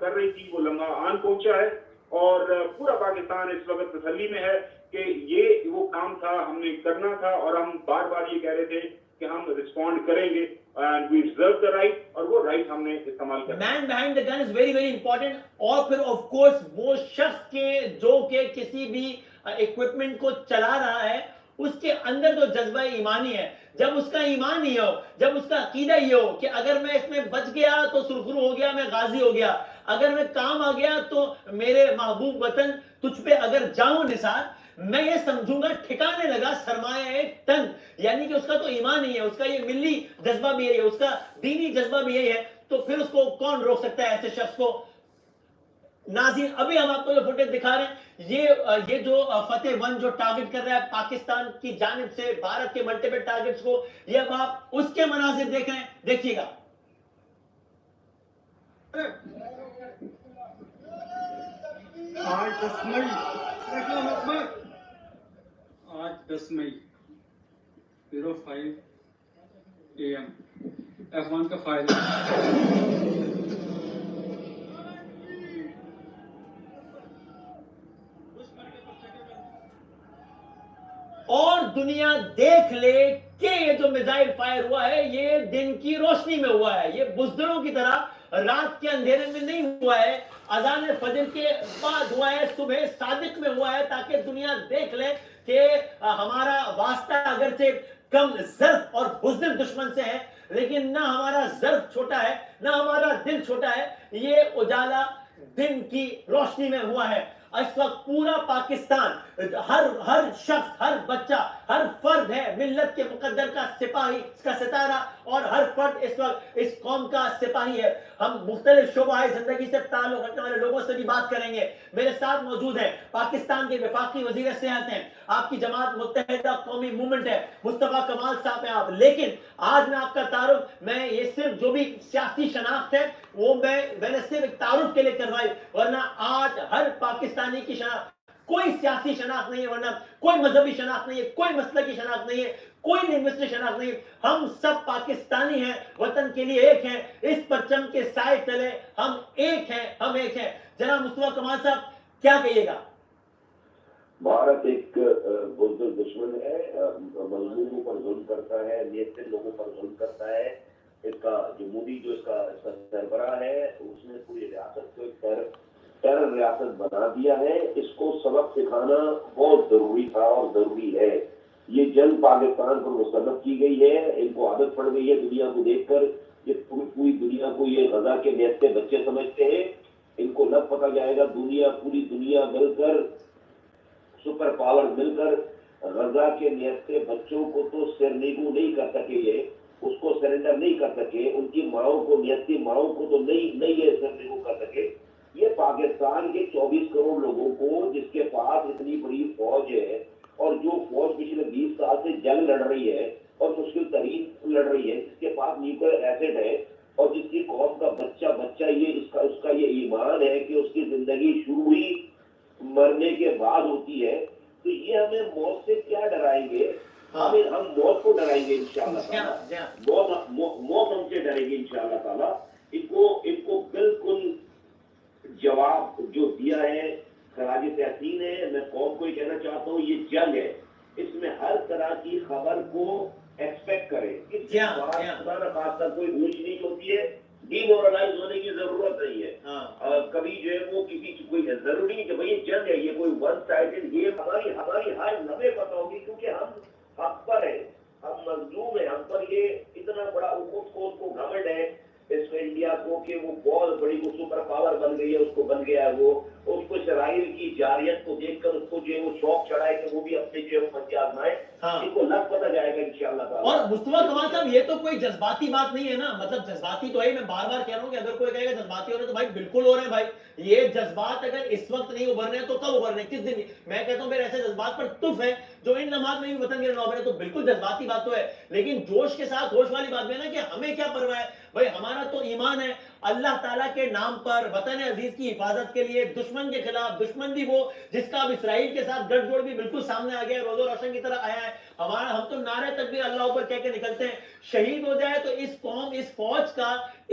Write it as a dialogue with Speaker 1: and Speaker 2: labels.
Speaker 1: کر رہی تھی وہ لمحہ آن پہنچا ہے اور پورا پاکستان اس وقت تسلی میں ہے کہ یہ وہ کام تھا، ہم نے کرنا تھا اور ہم بار بار یہ کہہ رہے تھے کہ ہم رسپونڈ کریں گے and we deserve the right, اور وہ رائٹ ہم نے استعمال کرنا.
Speaker 2: Man behind the gun is very very important. اور پھر آف کورس وہ شخص کے جو کہ کسی بھی اکوپمنٹ کو چلا رہا ہے اس کے اندر تو جذبہ ایمانی ہے. جب اس کا ایمان ہی ہو، جب اس کا عقیدہ یہ ہو کہ اگر میں اس میں بچ گیا تو سرخرو ہو گیا، میں غازی ہو گیا، اگر میں کام آ گیا تو میرے محبوب وطن تجھ پہ اگر جاؤں نثار، میں یہ سمجھوں گا ٹھکانے لگا سرمایہ ایک ٹن. یعنی کہ اس کا تو ایمان ہی ہے، اس کا یہ ملی جذبہ بھی ہے، اس کا دینی جذبہ بھی یہی ہے، تو پھر اس کو کون روک سکتا ہے ایسے شخص کو. ناظرین ابھی ہم آپ کو جو فوٹیج دکھا رہے ہیں یہ جو فتح 1 جو ٹارگٹ کر رہا ہے پاکستان کی جانب سے بھارت کے ملٹیپل ٹارگٹس کو، یہ اب آپ اس کے مناظر دیکھ رہے ہیں، دیکھیے گا.
Speaker 3: آج 10 مئی 05 AM F1 کا فائدہ
Speaker 2: اور دنیا دیکھ لے کہ یہ جو میزائل فائر ہوا ہے یہ دن کی روشنی میں ہوا ہے، یہ بزدلوں کی طرح رات کے اندھیرے میں نہیں ہوا ہے، اذان فجر کے بعد ہوا ہے، صبح صادق میں ہوا ہے، تاکہ دنیا دیکھ لے کہ ہمارا واسطہ اگرچہ کم ظرف اور بزدل دشمن سے ہے لیکن نہ ہمارا ظرف چھوٹا ہے نہ ہمارا دل چھوٹا ہے. یہ اجالا دن کی روشنی میں ہوا ہے. اس وقت پورا پاکستان، ہر شخص، ہر بچہ، ہر فرد ہے ملت کے مقدر کا سپاہی، اس کا ستارہ، اور ہر فرد اس وقت اس قوم کا سپاہی ہے. ہم مختلف شعبہ زندگی سے تعلق رکھنے والے لوگوں سے بھی بات کریں گے. میرے ساتھ موجود ہیں پاکستان کے وفاقی وزیر صحت ہیں، آپ کی جماعت متحدہ قومی موومنٹ ہے، مصطفیٰ کمال صاحب ہیں آپ. لیکن آج میں آپ کا تعارف، میں یہ صرف جو بھی سیاسی شناخت ہے وہ میں نے صرف ایک تعارف کے لیے کروائی، ورنہ آج ہر پاکستانی کی شناخت، کوئی سیاسی شناخت نہیں ہے، ورنہ کوئی مذہبی شناخت نہیں ہے، کوئی مسلکی شناخت نہیں ہے، کوئی لنگوسٹک شناخت نہیں ہے. ہم سب پاکستانی ہیں، وطن کے لیے ایک ہیں، اس پرچم کے سائے تلے ہم ایک ہیں، ہم ایک ہیں. جناب مصطفیٰ کمال صاحب کیا کہیے گا؟
Speaker 4: بھارت ایک بزدل دشمن ہے، مظلوموں پر ظلم کرتا ہے، نیتن لوگوں پر ظلم کرتا ہے. اس کا جو مودی جو اس کا سربراہ ہے اس نے پوری ریاست کو ایک ٹیرر ریاست بنا دیا ہے. اس کو سبق سکھانا بہت ضروری تھا اور ضروری ہے. یہ جنگ پاکستان پر مسلط کی گئی ہے، ان کو عادت پڑ گئی ہے دنیا کو دیکھ کر، یہ پوری دنیا کو یہ غزہ کے نیت کے بچے سمجھتے ہیں. ان کو نہ پتہ جائے گا پوری دنیا مل کر، سپر پاور مل کر غزہ کے نیت کے بچوں کو تو سرنگو نہیں کر سکے، یہ اس کو سرنڈر نہیں کر سکے، ان کی ماؤں کو، نیت کی ماؤں کو تو نہیں یہ سرنگو کر سکے. یہ پاکستان کے 24 کروڑ لوگوں کو، جس کے پاس اتنی بڑی فوج ہے اور جو فوج پچھلے 20 سال سے جنگ لڑ رہی ہے اور مشکل ترین لڑ رہی ہے، جس کے پاس نیوکلیر ایسڈ ہے اور جس کی قوم کا بچہ یہ اس کا یہ ایمان ہے کہ اس کی زندگی شروع ہوئی مرنے کے بعد ہوتی ہے، تو یہ ہمیں موت سے کیا ڈرائیں گے؟ ہم موت کو ڈرائیں گے انشاءاللہ تعالیٰ. موت ہم سے ڈرے گی انشاءاللہ تعالیٰ. ان کو بالکل جواب جو دیا ہے خراج تحسین ہے. میں قوم کو یہ کہنا چاہتا ہوں، یہ جنگ ہے، اس میں ہر طرح کی خبر کو ایکسپیکٹ کرے. خدا نہ خاصہ کوئی اونچ نیچ ہوتی ہے، ڈی مورلائز ہونے کی ضرورت نہیں ہے. کبھی جو ہے وہ کسی کی کوئی ضروری نہیں کہ بھائی یہ جنگ ہے، یہ کوئی ون سائڈڈ گیم. ہماری ہار ہمیں پتہ ہوگی کیونکہ ہم حق پر ہیں، ہم مظلوم ہیں. ہم پر یہ اتنا بڑا اس کو گھمنڈ ہے اس میں انڈیا کو کہ وہ بہت بڑی وہ سپر پاور بن گئی ہے، اس کو بن گیا ہے وہ. اس کو اسرائیل کی جارحیت کو دیکھ کر اس کو جو ہے وہ شوق چڑھائے کہ وہ بھی اپنے جو ہے وہ بچے آزمائے. ان کو لگ پتہ جائے گا انشاءاللہ تعالیٰ.
Speaker 2: اور مصطفیٰ کمال صاحب یہ تو کوئی جذباتی بات نہیں ہے نا، مطلب جذباتی تو ہے، میں بار بار کہہ رہا ہوں کہ اگر کوئی کہے گا جذباتی ہو رہے تو بھائی بالکل ہو رہے ہیں بھائی. یہ جذبات اگر اس وقت نہیں ابھر رہے ہیں تو کب ابھر رہے ہیں؟ کس دن؟ میں کہتا ہوں میرے ایسے جذبات پر تف ہے جو ان لمحات میں بھی وطن کے لیے ابھر رہے ہیں، تو بالکل جذباتی بات تو ہے، لیکن جوش کے ساتھ ہوش والی بات بھی ہے نا کہ ہمیں کیا پرواہ ہے بھائی. ہمارا تو ایمان ہے اللہ تعالیٰ کے نام پر وطن عزیز کی حفاظت کے لیے، دشمن کے خلاف، دشمن بھی وہ جس کا اب اسرائیل کے ساتھ گٹھ جوڑ بھی بالکل سامنے آ گیا ہے، روز و روشن کی طرح آیا ہے. ہم تو نعرے تکبیر اللہ اوپر کہہ کے نکلتے ہیں، شہید ہو جائے تو اس قوم، اس فوج کا